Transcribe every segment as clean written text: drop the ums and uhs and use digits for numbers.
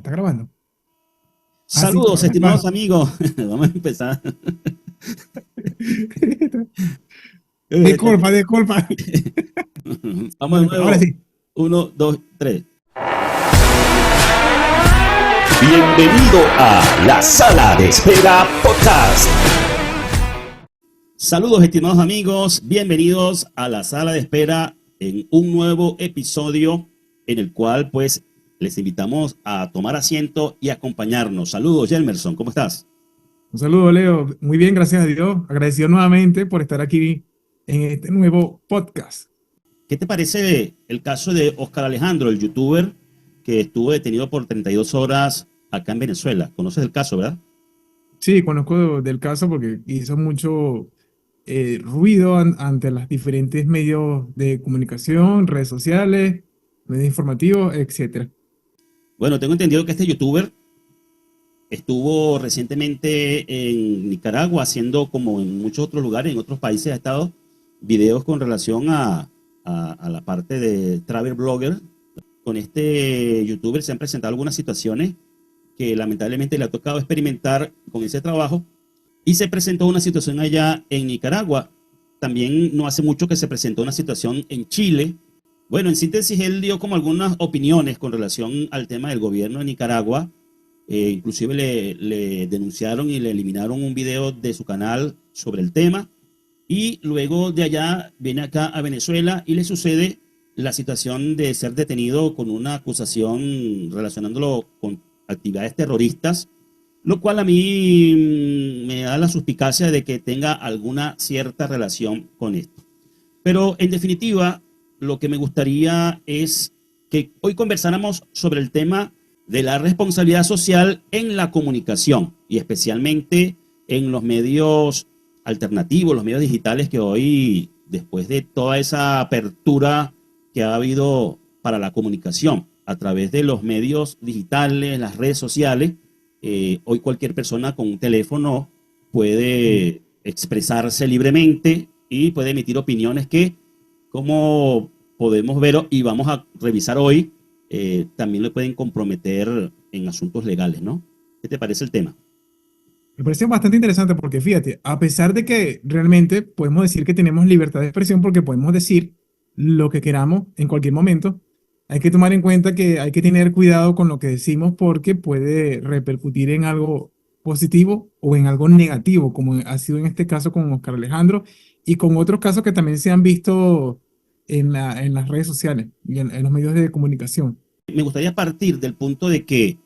está grabando. Así, Saludos, estimados hermano. amigos. Vamos a empezar. Disculpa, disculpa. Vamos de Bueno, ahora nuevo. sí. Uno, dos, tres. Bienvenido a la Sala de Espera Podcast. Saludos, estimados amigos. Bienvenidos a la sala de espera en un nuevo episodio en el cual, pues, les invitamos a tomar asiento y acompañarnos. Saludos, Jelmerson. ¿Cómo estás? Un saludo, Leo. Muy bien, gracias a Dios. Agradecido nuevamente por estar aquí en este nuevo podcast. ¿Qué te parece el caso de Oscar Alejandro, el youtuber que estuvo detenido por 32 horas acá en Venezuela? ¿Conoces el caso, verdad? Sí, conozco del caso porque hizo mucho ruido ante los diferentes medios de comunicación, redes sociales, medios informativos, etcétera. Bueno, tengo entendido que este youtuber estuvo recientemente en Nicaragua haciendo, como en muchos otros lugares, en otros países ha estado, videos con relación a la parte de travel blogger. Con este youtuber se han presentado algunas situaciones que lamentablemente le ha tocado experimentar con ese trabajo, y se presentó una situación allá en Nicaragua. También no hace mucho que se presentó una situación en Chile. Bueno, en síntesis, él dio como algunas opiniones con relación al tema del gobierno de Nicaragua. Inclusive le denunciaron y le eliminaron un video de su canal sobre el tema. Y luego de allá viene acá a Venezuela y le sucede la situación de ser detenido con una acusación relacionándolo con actividades terroristas, lo cual a mí me da la suspicacia de que tenga alguna cierta relación con esto. Pero en definitiva, lo que me gustaría es que hoy conversáramos sobre el tema de la responsabilidad social en la comunicación, y especialmente en los medios alternativos, los medios digitales, que hoy, después de toda esa apertura que ha habido para la comunicación a través de los medios digitales, las redes sociales, hoy cualquier persona con un teléfono puede expresarse libremente y puede emitir opiniones que, como podemos ver y vamos a revisar hoy, también le pueden comprometer en asuntos legales, ¿no? ¿Qué te parece el tema? Me parece bastante interesante porque fíjate, a pesar de que realmente podemos decir que tenemos libertad de expresión porque podemos decir lo que queramos en cualquier momento, hay que tomar en cuenta que hay que tener cuidado con lo que decimos porque puede repercutir en algo positivo o en algo negativo, como ha sido en este caso con Oscar Alejandro y con otros casos que también se han visto en las redes sociales y en los medios de comunicación. Me gustaría partir del punto de que,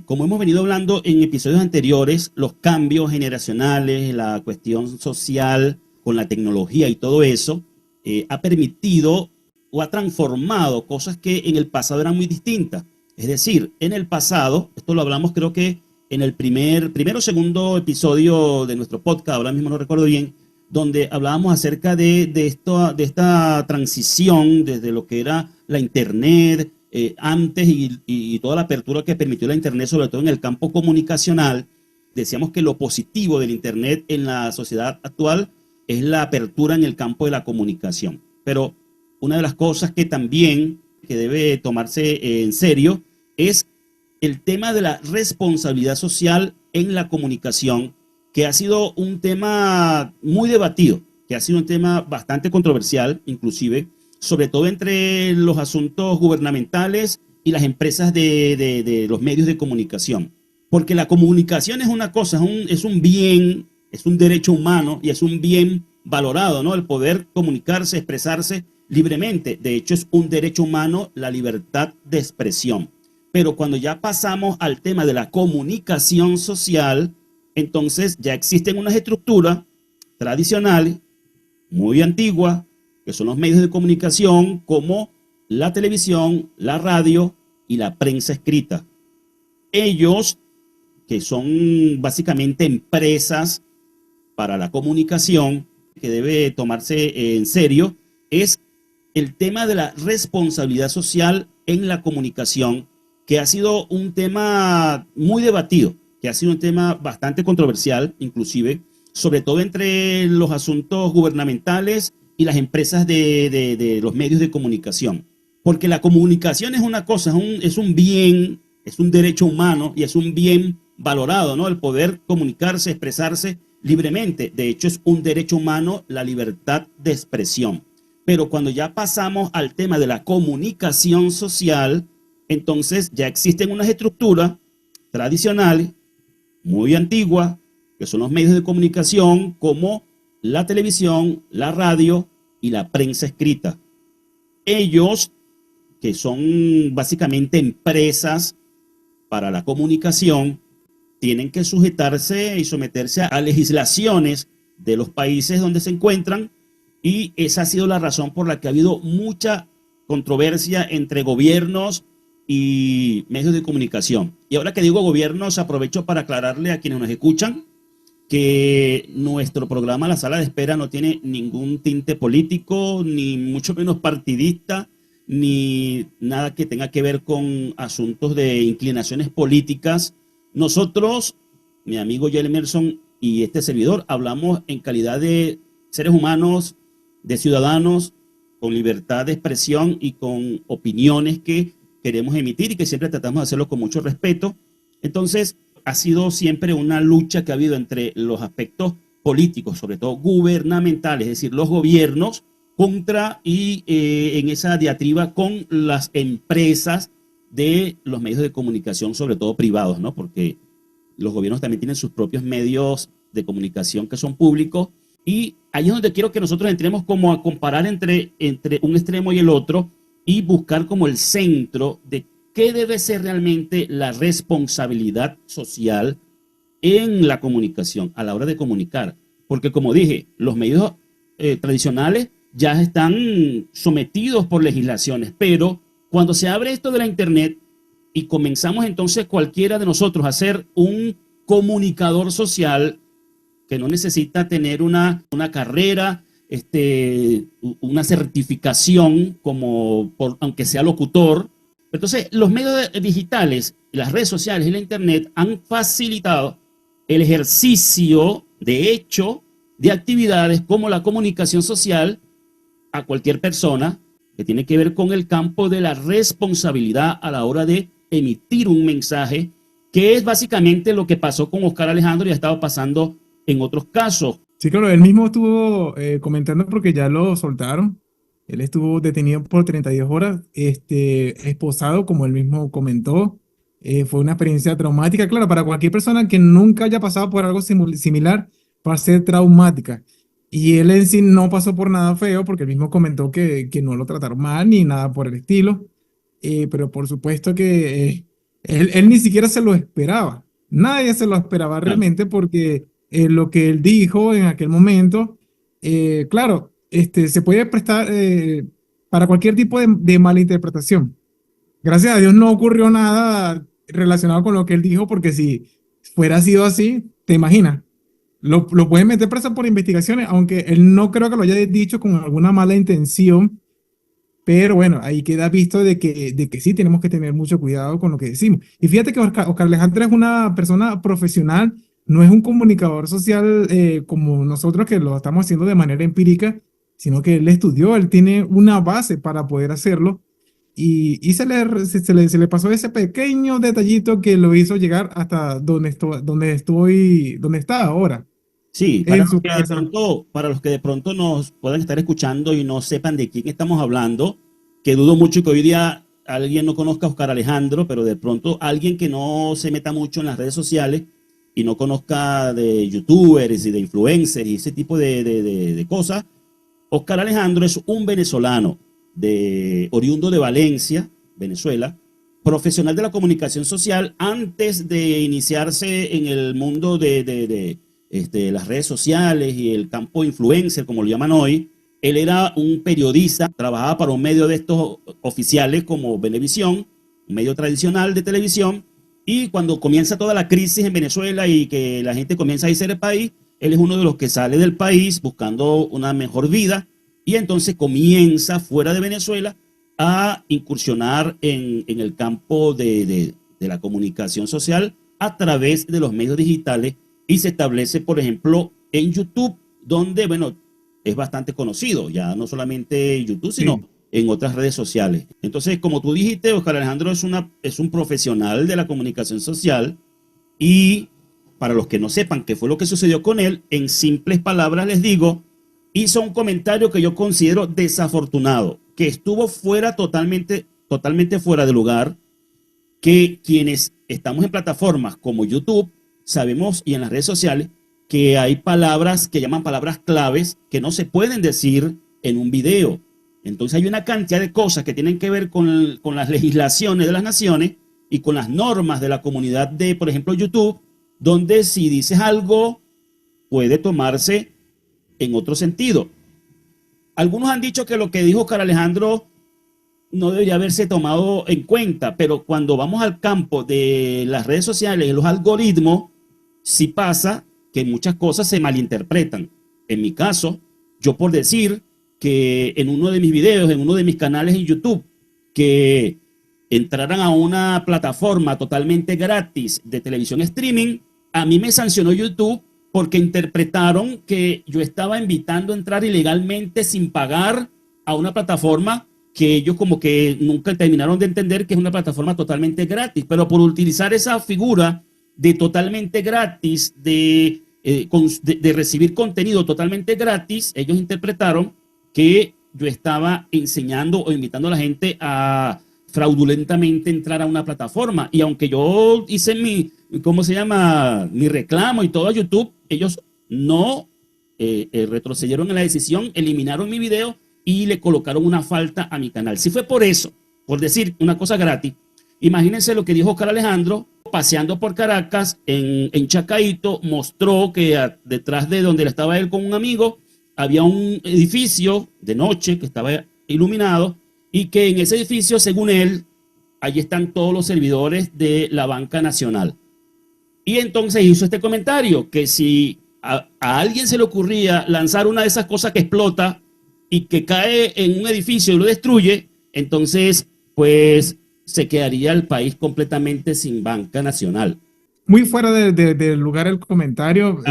como hemos venido hablando en episodios anteriores, los cambios generacionales, la cuestión social con la tecnología y todo eso, ha permitido o ha transformado cosas que en el pasado eran muy distintas. Es decir, en el pasado, esto lo hablamos creo que en el primero o segundo episodio de nuestro podcast, ahora mismo no recuerdo bien, donde hablábamos acerca de esta transición desde lo que era la Internet, antes y toda la apertura que permitió la Internet, sobre todo en el campo comunicacional. Decíamos que lo positivo del Internet en la sociedad actual es la apertura en el campo de la comunicación. Pero una de las cosas que también que debe tomarse en serio es el tema de la responsabilidad social en la comunicación, que ha sido un tema muy debatido, que ha sido un tema bastante controversial, inclusive, sobre todo entre los asuntos gubernamentales y las empresas de los medios de comunicación. Porque la comunicación es una cosa, es un bien, es un derecho humano y es un bien valorado, ¿no? El poder comunicarse, expresarse libremente. De hecho, es un derecho humano la libertad de expresión. Pero cuando ya pasamos al tema de la comunicación social, entonces ya existen unas estructuras tradicionales, muy antiguas, que son los medios de comunicación como la televisión, la radio y la prensa escrita. Ellos, que son básicamente empresas para la comunicación, que debe tomarse en serio, es el tema de la responsabilidad social en la comunicación, que ha sido un tema muy debatido, que ha sido un tema bastante controversial, inclusive, sobre todo entre los asuntos gubernamentales y las empresas de los medios de comunicación. Porque la comunicación es una cosa, es un bien, es un derecho humano y es un bien valorado, ¿no? El poder comunicarse, expresarse libremente. De hecho, es un derecho humano la libertad de expresión. Pero cuando ya pasamos al tema de la comunicación social, entonces ya existen unas estructuras tradicionales, muy antiguas, que son los medios de comunicación como la televisión, la radio y la prensa escrita. Ellos, que son básicamente empresas para la comunicación, tienen que sujetarse y someterse a legislaciones de los países donde se encuentran, y esa ha sido la razón por la que ha habido mucha controversia entre gobiernos y medios de comunicación. Y ahora que digo gobiernos, aprovecho para aclararle a quienes nos escuchan que nuestro programa La Sala de Espera no tiene ningún tinte político, ni mucho menos partidista, ni nada que tenga que ver con asuntos de inclinaciones políticas. Nosotros, mi amigo Joel Emerson y este servidor, hablamos en calidad de seres humanos, de ciudadanos, con libertad de expresión y con opiniones que queremos emitir y que siempre tratamos de hacerlo con mucho respeto. Entonces, ha sido siempre una lucha que ha habido entre los aspectos políticos, sobre todo gubernamentales, es decir, los gobiernos, contra y en esa diatriba con las empresas de los medios de comunicación, sobre todo privados, ¿no? Porque los gobiernos también tienen sus propios medios de comunicación que son públicos, y ahí es donde quiero que nosotros entremos como a comparar entre un extremo y el otro y buscar como el centro de qué debe ser realmente la responsabilidad social en la comunicación, a la hora de comunicar. Porque como dije, los medios tradicionales ya están sometidos por legislaciones, pero cuando se abre esto de la internet y comenzamos entonces cualquiera de nosotros a ser un comunicador social que no necesita tener una carrera, una certificación aunque sea locutor. Entonces, los medios digitales, las redes sociales y la internet han facilitado el ejercicio, de hecho, de actividades como la comunicación social a cualquier persona, que tiene que ver con el campo de la responsabilidad a la hora de emitir un mensaje, que es básicamente lo que pasó con Oscar Alejandro y ha estado pasando en otros casos. Sí, claro, él mismo estuvo comentando porque ya lo soltaron. Él estuvo detenido por 32 horas, esposado, como él mismo comentó. Fue una experiencia traumática, claro, para cualquier persona que nunca haya pasado por algo similar, va a ser traumática. Y él en sí no pasó por nada feo, porque él mismo comentó que no lo trataron mal ni nada por el estilo. Pero por supuesto que él ni siquiera se lo esperaba. Nadie se lo esperaba realmente, porque lo que él dijo en aquel momento, claro, se puede prestar para cualquier tipo de mala interpretación. Gracias a Dios no ocurrió nada relacionado con lo que él dijo, porque si fuera sido así, te imaginas, lo pueden meter preso por investigaciones, aunque él no creo que lo haya dicho con alguna mala intención. Pero bueno, ahí queda visto de que sí tenemos que tener mucho cuidado con lo que decimos. Y fíjate que Oscar Alejandro es una persona profesional, no es un comunicador social como nosotros, que lo estamos haciendo de manera empírica, sino que él estudió, él tiene una base para poder hacerlo. Y se le pasó ese pequeño detallito que lo hizo llegar hasta donde está ahora, Sí, en su casa. para los que de pronto nos puedan estar escuchando y no sepan de quién estamos hablando, que dudo mucho que hoy día alguien no conozca a Oscar Alejandro, pero de pronto alguien que no se meta mucho en las redes sociales y no conozca de youtubers y de influencers y ese tipo de cosas. Oscar Alejandro es un venezolano oriundo de Valencia, Venezuela, profesional de la comunicación social. Antes de iniciarse en el mundo de las redes sociales y el campo influencer, como lo llaman hoy, él era un periodista, trabajaba para un medio de estos oficiales como Venevisión, un medio tradicional de televisión, y cuando comienza toda la crisis en Venezuela y que la gente comienza a irse del país, él es uno de los que sale del país buscando una mejor vida, y entonces comienza fuera de Venezuela a incursionar en el campo de la comunicación social a través de los medios digitales, y se establece, por ejemplo, en YouTube, donde, bueno, es bastante conocido, ya no solamente YouTube, sino Sí. en otras redes sociales. Entonces, como tú dijiste, Oscar Alejandro es un profesional de la comunicación social y para los que no sepan qué fue lo que sucedió con él, en simples palabras les digo, hizo un comentario que yo considero desafortunado, que estuvo totalmente fuera de lugar, que quienes estamos en plataformas como YouTube sabemos y en las redes sociales que hay palabras que llaman palabras claves que no se pueden decir en un video. Entonces hay una cantidad de cosas que tienen que ver con las legislaciones de las naciones y con las normas de la comunidad de, por ejemplo, YouTube, donde si dices algo puede tomarse en otro sentido. Algunos han dicho que lo que dijo Oscar Alejandro no debería haberse tomado en cuenta, pero cuando vamos al campo de las redes sociales y los algoritmos, sí pasa que muchas cosas se malinterpretan. En mi caso, yo por decir que en uno de mis videos, en uno de mis canales en YouTube, que entraran a una plataforma totalmente gratis de televisión streaming, a mí me sancionó YouTube porque interpretaron que yo estaba invitando a entrar ilegalmente sin pagar a una plataforma que ellos como que nunca terminaron de entender que es una plataforma totalmente gratis, pero por utilizar esa figura de totalmente gratis, de recibir contenido totalmente gratis, ellos interpretaron que yo estaba enseñando o invitando a la gente a fraudulentamente entrar a una plataforma. Y aunque yo hice mi reclamo y todo a YouTube, ellos no retrocedieron en la decisión, eliminaron mi video y le colocaron una falta a mi canal. Si fue por eso, por decir una cosa gratis, imagínense lo que dijo Oscar Alejandro, paseando por Caracas, en Chacaíto, mostró que detrás de donde estaba él con un amigo, había un edificio de noche que estaba iluminado y que en ese edificio, según él, allí están todos los servidores de la banca nacional. Y entonces hizo este comentario, que si a alguien se le ocurría lanzar una de esas cosas que explota y que cae en un edificio y lo destruye, entonces pues se quedaría el país completamente sin banca nacional. Muy fuera del lugar el comentario.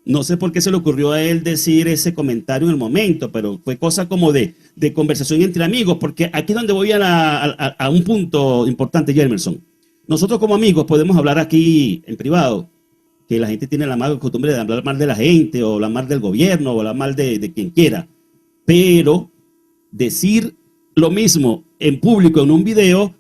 No sé por qué se le ocurrió a él decir ese comentario en el momento, pero fue cosa como de conversación entre amigos, porque aquí es donde voy a un punto importante, Jermerson. Nosotros como amigos podemos hablar aquí en privado, que la gente tiene la mala costumbre de hablar mal de la gente, o hablar mal del gobierno, o hablar mal de quien quiera, pero decir lo mismo en público en un video,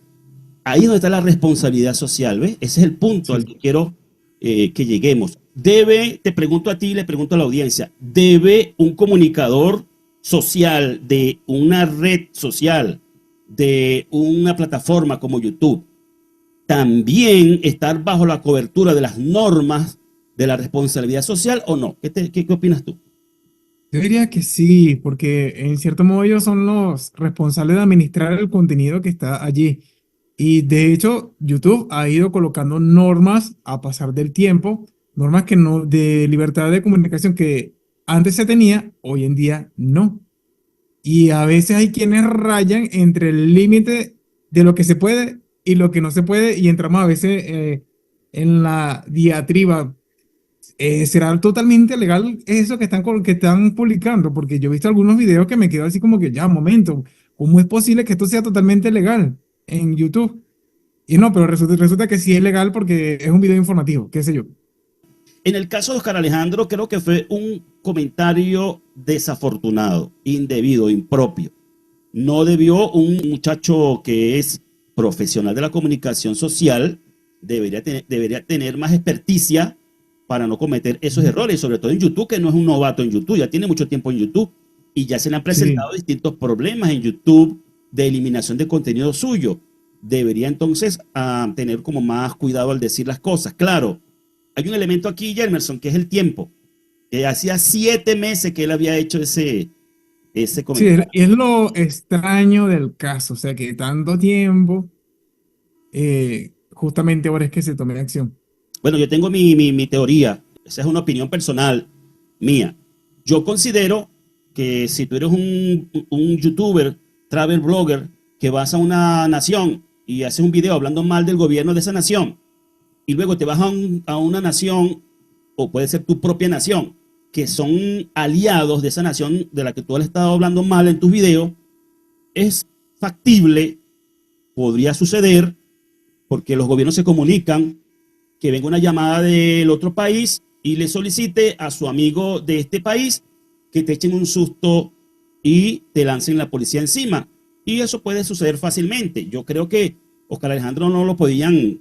ahí es donde está la responsabilidad social, ¿ves? Ese es el punto al que quiero que lleguemos. Te pregunto a ti, le pregunto a la audiencia, ¿debe un comunicador social de una red social, de una plataforma como YouTube, también estar bajo la cobertura de las normas de la responsabilidad social o no? ¿Qué opinas tú? Yo diría que sí, porque en cierto modo ellos son los responsables de administrar el contenido que está allí. Y de hecho, YouTube ha ido colocando normas a pasar del tiempo, normas que no, de libertad de comunicación que antes se tenía, hoy en día no. Y a veces hay quienes rayan entre el límite de lo que se puede y lo que no se puede, y entramos a veces en la diatriba. ¿Será totalmente legal eso que están publicando? Porque yo he visto algunos videos que me quedo así como que, ya, momento, ¿cómo es posible que esto sea totalmente legal en YouTube? Y no, pero resulta que sí es legal porque es un video informativo, qué sé yo. En el caso de Oscar Alejandro, creo que fue un comentario desafortunado, indebido, impropio. No debió un muchacho que es profesional de la comunicación social, debería tener más experticia para no cometer esos errores, sobre todo en YouTube, que no es un novato en YouTube, ya tiene mucho tiempo en YouTube y ya se le han presentado distintos problemas en YouTube de eliminación de contenido suyo. Debería entonces tener como más cuidado al decir las cosas. Claro, hay un elemento aquí, Jermerson, que es el tiempo. Hacía 7 meses que él había hecho ese comentario. Sí, es lo extraño del caso, o sea que tanto tiempo, justamente ahora es que se tome acción. Bueno, yo tengo mi teoría, esa es una opinión personal mía. Yo considero que si tú eres un youtuber, travel blogger, que vas a una nación y haces un video hablando mal del gobierno de esa nación, y luego te vas a una nación, o puede ser tu propia nación, que son aliados de esa nación de la que tú has estado hablando mal en tus videos, es factible, podría suceder, porque los gobiernos se comunican, que venga una llamada del otro país y le solicite a su amigo de este país que te echen un susto y te lancen la policía encima. Y eso puede suceder fácilmente. Yo creo que Oscar Alejandro no lo podían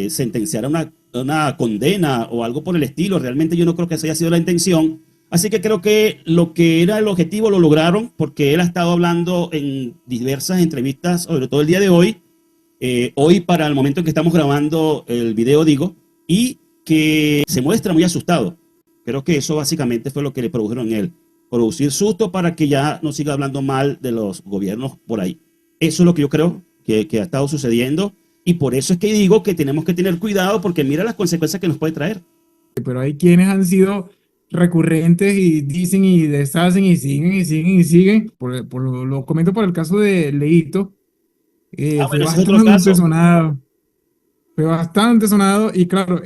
sentenciar a una condena o algo por el estilo. Realmente yo no creo que esa haya sido la intención. Así que creo que lo que era el objetivo lo lograron, porque él ha estado hablando en diversas entrevistas, sobre todo el día de hoy, hoy para el momento en que estamos grabando el video, digo, y que se muestra muy asustado. Creo que eso básicamente fue lo que le produjeron en él. Producir susto para que ya no siga hablando mal de los gobiernos por ahí. Eso es lo que yo creo que ha estado sucediendo, y por eso es que digo que tenemos que tener cuidado, porque mira las consecuencias que nos puede traer. Pero hay quienes han sido recurrentes y dicen y deshacen y siguen y siguen y siguen. Lo comento por el caso de Leito. Fue Bueno, ese es otro bastante caso. sonado. Fue bastante sonado y claro,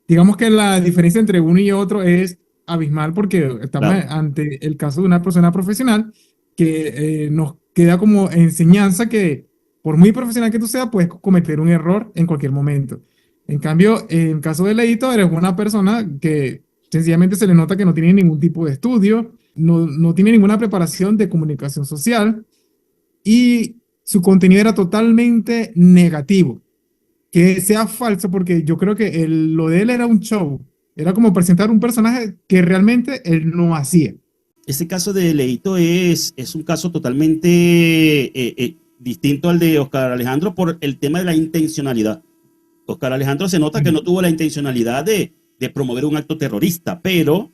digamos que la diferencia entre uno y otro es abismal porque estamos Claro. ante el caso de una persona profesional que nos queda como enseñanza que por muy profesional que tú seas, puedes cometer un error en cualquier momento. En cambio, en el caso de Leito, eres una persona que sencillamente se le nota que no tiene ningún tipo de estudio, no tiene ninguna preparación de comunicación social y su contenido era totalmente negativo. Que sea falso, porque yo creo que lo de él era un show. Era como presentar un personaje que realmente él no hacía. Ese caso de Leito es un caso totalmente distinto al de Oscar Alejandro por el tema de la intencionalidad. Oscar Alejandro se nota que no tuvo la intencionalidad de promover un acto terrorista, pero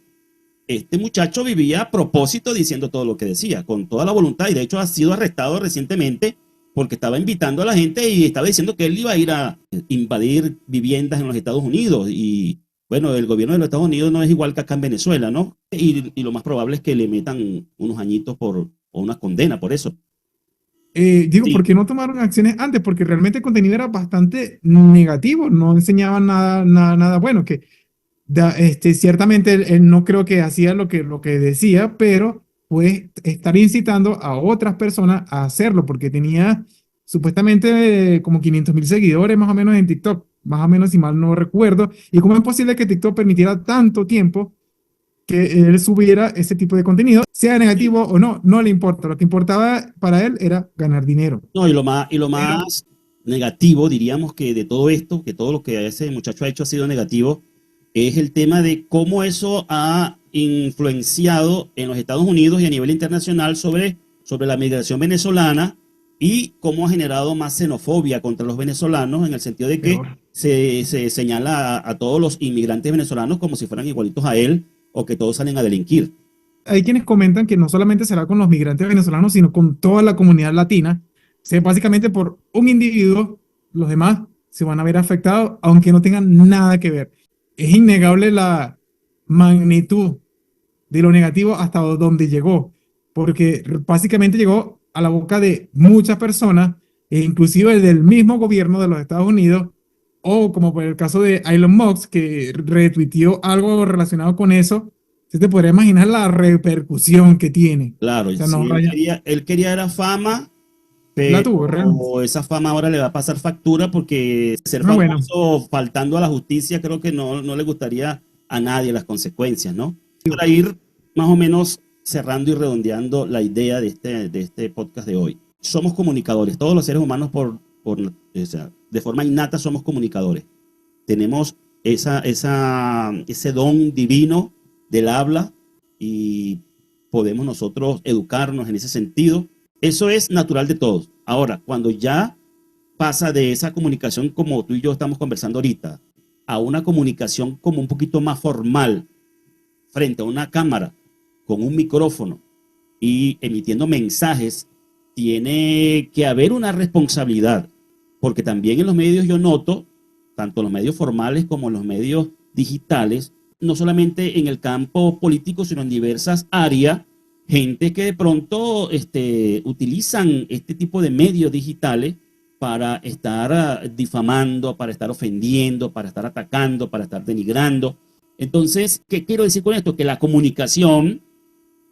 este muchacho vivía a propósito diciendo todo lo que decía, con toda la voluntad, y de hecho ha sido arrestado recientemente porque estaba invitando a la gente y estaba diciendo que él iba a ir a invadir viviendas en los Estados Unidos. Y bueno, el gobierno de los Estados Unidos no es igual que acá en Venezuela, ¿no? Y lo más probable es que le metan unos añitos o una condena por eso. Digo, ¿por Sí, qué no tomaron acciones antes? Porque realmente el contenido era bastante negativo, no enseñaba nada bueno, que ciertamente él no creo que hacía lo que decía, pero pues estar incitando a otras personas a hacerlo, porque tenía supuestamente como 500.000 seguidores más o menos en TikTok, más o menos si mal no recuerdo, y cómo es posible que TikTok permitiera tanto tiempo que él subiera ese tipo de contenido, sea sí. negativo o no, no le importa, lo que importaba para él era ganar dinero. No, y lo Pero más negativo, diríamos que de todo esto, que todo lo que ese muchacho ha hecho ha sido negativo, es el tema de cómo eso ha influenciado en los Estados Unidos y a nivel internacional sobre la migración venezolana, y cómo ha generado más xenofobia contra los venezolanos, en el sentido de que peor. se señala a todos los inmigrantes venezolanos como si fueran igualitos a él, o que todos salen a delinquir. Hay quienes comentan que no solamente será con los migrantes venezolanos, sino con toda la comunidad latina. O sea, básicamente por un individuo, los demás se van a ver afectados, aunque no tengan nada que ver. Es innegable la magnitud de lo negativo hasta donde llegó, porque básicamente llegó a la boca de muchas personas, e inclusive del mismo gobierno de los Estados Unidos, o como por el caso de Elon Musk, que retuiteó algo relacionado con eso. Se te podría imaginar la repercusión que tiene. Claro, O sea, no si raya, él quería era fama, la tuvo realmente. pero esa fama ahora le va a pasar factura, porque ser No, bueno, famoso faltando a la justicia creo que no le gustaría a nadie las consecuencias, ¿no? Para ir más o menos cerrando y redondeando la idea de este podcast de hoy. Somos comunicadores, todos los seres humanos o sea, de forma innata somos comunicadores. Tenemos ese don divino del habla, y podemos nosotros educarnos en ese sentido. Eso es natural de todos. Ahora, cuando ya pasa de esa comunicación como tú y yo estamos conversando ahorita, a una comunicación como un poquito más formal, frente a una cámara, con un micrófono y emitiendo mensajes, tiene que haber una responsabilidad, porque también en los medios yo noto, tanto en los medios formales como en los medios digitales, no solamente en el campo político, sino en diversas áreas, gente que de pronto utilizan este tipo de medios digitales para estar difamando, para estar ofendiendo, para estar atacando, para estar denigrando. Entonces, ¿qué quiero decir con esto? Que la comunicación,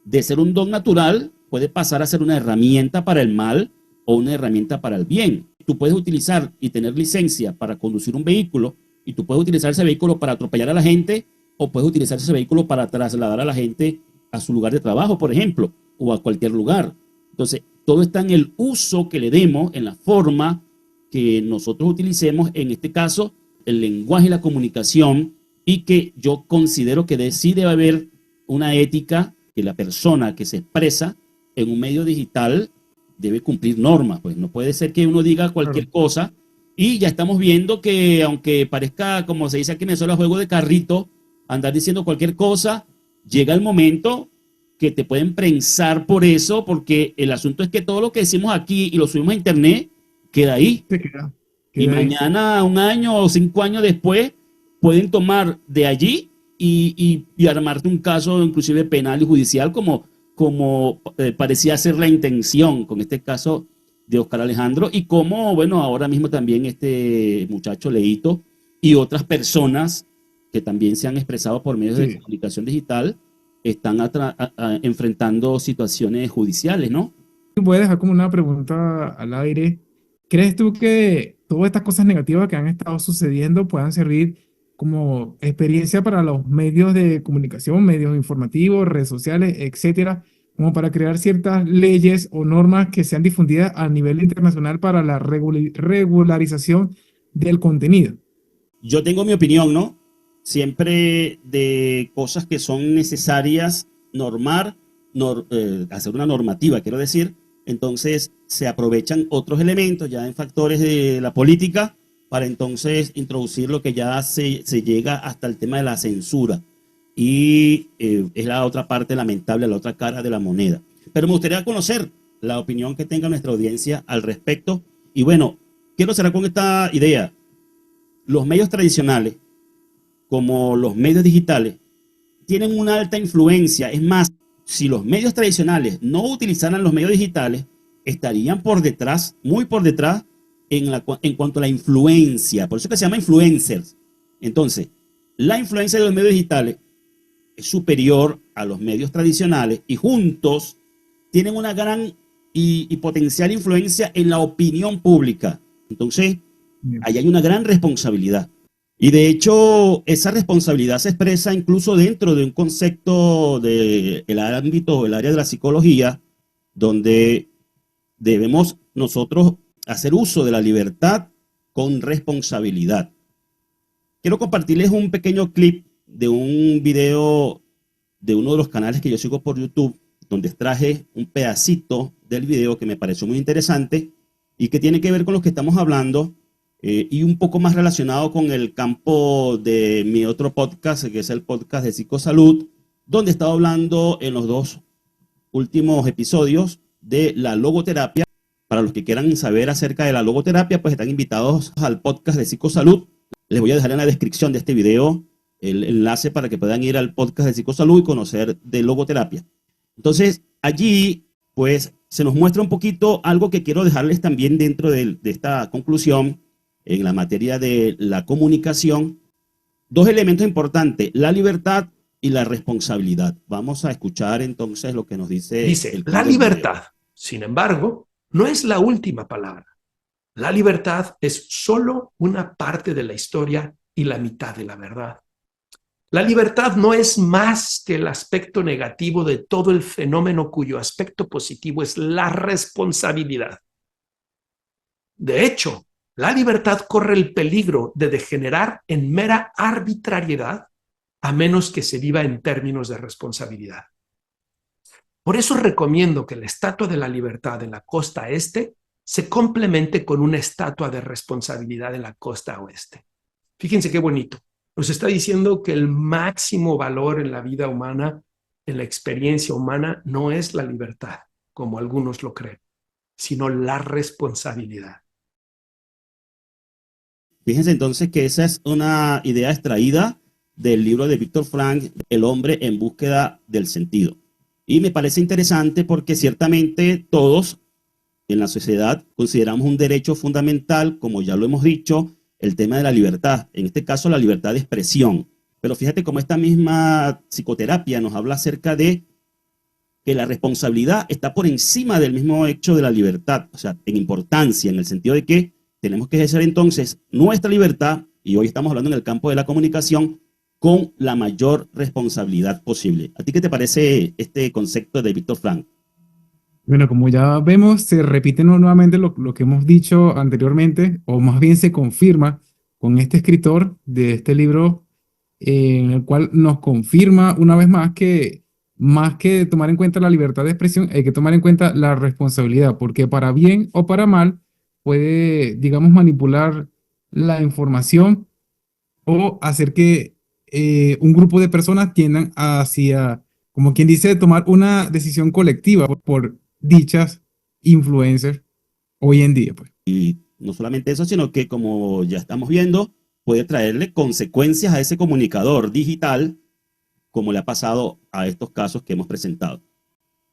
de ser un don natural, puede pasar a ser una herramienta para el mal o una herramienta para el bien. Tú puedes utilizar y tener licencia para conducir un vehículo y tú puedes utilizar ese vehículo para atropellar a la gente o puedes utilizar ese vehículo para trasladar a la gente a su lugar de trabajo, por ejemplo, o a cualquier lugar. Entonces, todo está en el uso que le demos, en la forma que nosotros utilicemos, en este caso, el lenguaje y la comunicación, y que yo considero que sí debe haber una ética, que la persona que se expresa en un medio digital debe cumplir normas. Pues no puede ser que uno diga cualquier cosa y ya estamos viendo que, aunque parezca, como se dice aquí en Venezuela, juego de carrito, andar diciendo cualquier cosa, llega el momento que te pueden prensar por eso, porque el asunto es que todo lo que decimos aquí y lo subimos a internet queda ahí. Se queda Y ahí. mañana, un año o 5 años después, pueden tomar de allí y armarte un caso inclusive penal y judicial como parecía ser la intención con este caso de Oscar Alejandro y como, bueno, ahora mismo también este muchacho Leito y otras personas que también se han expresado por medios de comunicación digital están enfrentando situaciones judiciales, ¿no? Voy a dejar como una pregunta al aire. ¿Crees tú que todas estas cosas negativas que han estado sucediendo puedan servir como experiencia para los medios de comunicación, medios informativos, redes sociales, etcétera, como para crear ciertas leyes o normas que sean difundidas a nivel internacional para la regularización del contenido? Yo tengo mi opinión, ¿no? Siempre de cosas que son necesarias normar, hacer una normativa, quiero decir. Entonces se aprovechan otros elementos ya en factores de la política para entonces introducir lo que ya se llega hasta el tema de la censura. Y es la otra parte lamentable, la otra cara de la moneda. Pero me gustaría conocer la opinión que tenga nuestra audiencia al respecto. Y bueno, quiero cerrar con esta idea. Los medios tradicionales, como los medios digitales, tienen una alta influencia. Es más, si los medios tradicionales no utilizaran los medios digitales, estarían por detrás, muy por detrás, en cuanto a la influencia. Por eso que se llama influencers. Entonces, la influencia de los medios digitales es superior a los medios tradicionales y juntos tienen una gran y potencial influencia en la opinión pública. Entonces, ahí hay una gran responsabilidad. Y de hecho, esa responsabilidad se expresa incluso dentro de un concepto del ámbito, el área de la psicología, donde debemos nosotros hacer uso de la libertad con responsabilidad. Quiero compartirles un pequeño clip de un video de uno de los canales que yo sigo por YouTube, donde extraje un pedacito del video que me pareció muy interesante y que tiene que ver con lo que estamos hablando. Y un poco más relacionado con el campo de mi otro podcast, que es el podcast de Psicosalud, donde he estado hablando en los 2 últimos episodios de la logoterapia. Para los que quieran saber acerca de la logoterapia, pues están invitados al podcast de Psicosalud. Les voy a dejar en la descripción de este video el enlace para que puedan ir al podcast de Psicosalud y conocer de logoterapia. Entonces, allí, pues, se nos muestra un poquito algo que quiero dejarles también dentro de esta conclusión en la materia de la comunicación. 2 elementos importantes, la libertad y la responsabilidad. Vamos a escuchar entonces lo que nos dice. La libertad, sin embargo, no es la última palabra. La libertad es solo una parte de la historia y la mitad de la verdad. La libertad no es más que el aspecto negativo de todo el fenómeno cuyo aspecto positivo es la responsabilidad. De hecho, la libertad corre el peligro de degenerar en mera arbitrariedad a menos que se viva en términos de responsabilidad. Por eso recomiendo que la Estatua de la Libertad en la costa este se complemente con una estatua de responsabilidad en la costa oeste. Fíjense qué bonito. Nos está diciendo que el máximo valor en la vida humana, en la experiencia humana, no es la libertad, como algunos lo creen, sino la responsabilidad. Fíjense entonces que esa es una idea extraída del libro de Víctor Frank, El hombre en búsqueda del sentido. Y me parece interesante porque ciertamente todos en la sociedad consideramos un derecho fundamental, como ya lo hemos dicho, el tema de la libertad, en este caso la libertad de expresión. Pero fíjate cómo esta misma psicoterapia nos habla acerca de que la responsabilidad está por encima del mismo hecho de la libertad, o sea, en importancia, en el sentido de que tenemos que ejercer entonces nuestra libertad, y hoy estamos hablando en el campo de la comunicación, con la mayor responsabilidad posible. ¿A ti qué te parece este concepto de Víctor Frank? Bueno, como ya vemos, se repite nuevamente lo que hemos dicho anteriormente, o más bien se confirma con este escritor de este libro, en el cual nos confirma una vez más que tomar en cuenta la libertad de expresión, hay que tomar en cuenta la responsabilidad, porque para bien o para mal puede, digamos, manipular la información o hacer que un grupo de personas tiendan hacia, como quien dice, tomar una decisión colectiva por dichas influencers hoy en día, pues. Y no solamente eso, sino que como ya estamos viendo, puede traerle consecuencias a ese comunicador digital, como le ha pasado a estos casos que hemos presentado.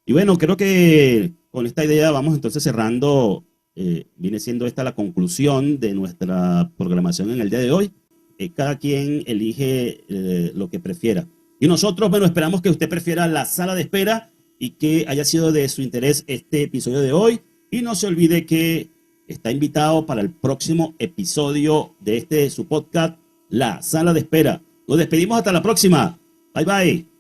Y bueno, creo que con esta idea vamos entonces cerrando, viene siendo esta la conclusión de nuestra programación en el día de hoy. Cada quien elige lo que prefiera. Y nosotros, bueno, esperamos que usted prefiera la sala de espera y que haya sido de su interés este episodio de hoy. Y no se olvide que está invitado para el próximo episodio de su podcast, La Sala de Espera. Nos despedimos hasta la próxima. Bye, bye.